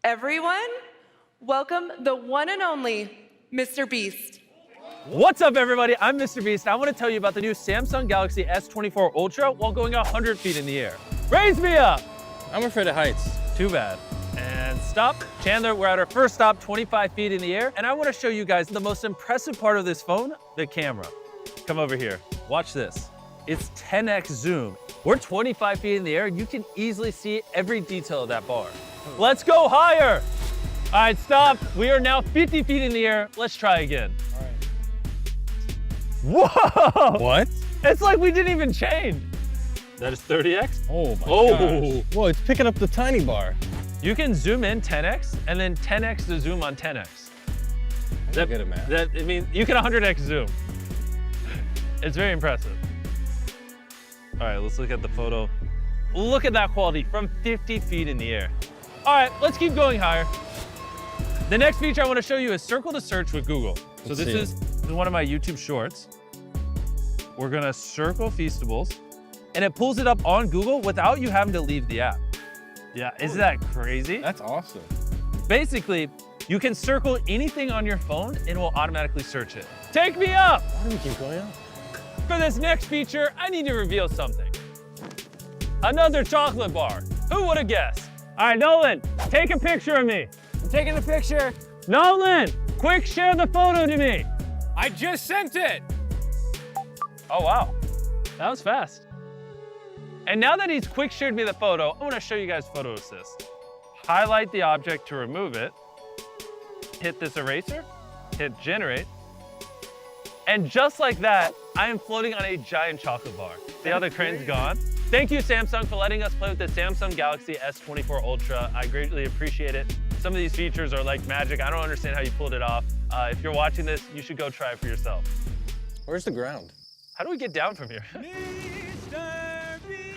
Everyone, welcome the one and only MrBeast. What's up, everybody? I'm MrBeast. I want to tell you about the new Samsung Galaxy S24 Ultra while going 100 feet in the air. Raise me up! I'm afraid of heights. Too bad. And stop. Chandler, we're at our first stop, 25 feet in the air, and I want to show you guys the most impressive part of this phone, the camera. Come over here. Watch this. It's 10x zoom. We're 25 feet in the air, and you can easily see every detail of that bar. Let's go higher. All right, stop. We are now 50 feet in the air. Let's try again. All right. Whoa! What? It's like we didn't even change. That is 30x. Oh my gosh. Whoa, it's picking up the tiny bar. You can zoom in 10x and then 10x to zoom on 10x. I'm not good at math. I mean, you can 100x zoom. It's very impressive. All right, let's look at the photo. Look at that quality from 50 feet in the air. All right, let's keep going higher. The next feature I want to show you is circle to search with Google. So this is one of my YouTube shorts. We're gonna circle Feastables, and it pulls it up on Google without you having to leave the app. Yeah, isn't that crazy? That's awesome. Basically, you can circle anything on your phone and it will automatically search it. Take me up! Why do we keep going up? For this next feature, I need to reveal something. Another chocolate bar. Who would have guessed? All right, Nolan, take a picture of me. I'm taking a picture. Nolan, quick share the photo to me. I just sent it. Oh, wow. That was fast. And now that he's quick shared me the photo, I want to show you guys Photo Assist. Highlight the object to remove it. Hit this eraser, hit generate. And just like that, I am floating on a giant chocolate bar. See how the crane's gone? Thank you, Samsung, for letting us play with the Samsung Galaxy S24 Ultra. I greatly appreciate it. Some of these features are like magic. I don't understand how you pulled it off. If you're watching this, you should go try it for yourself. Where's the ground? How do we get down from here?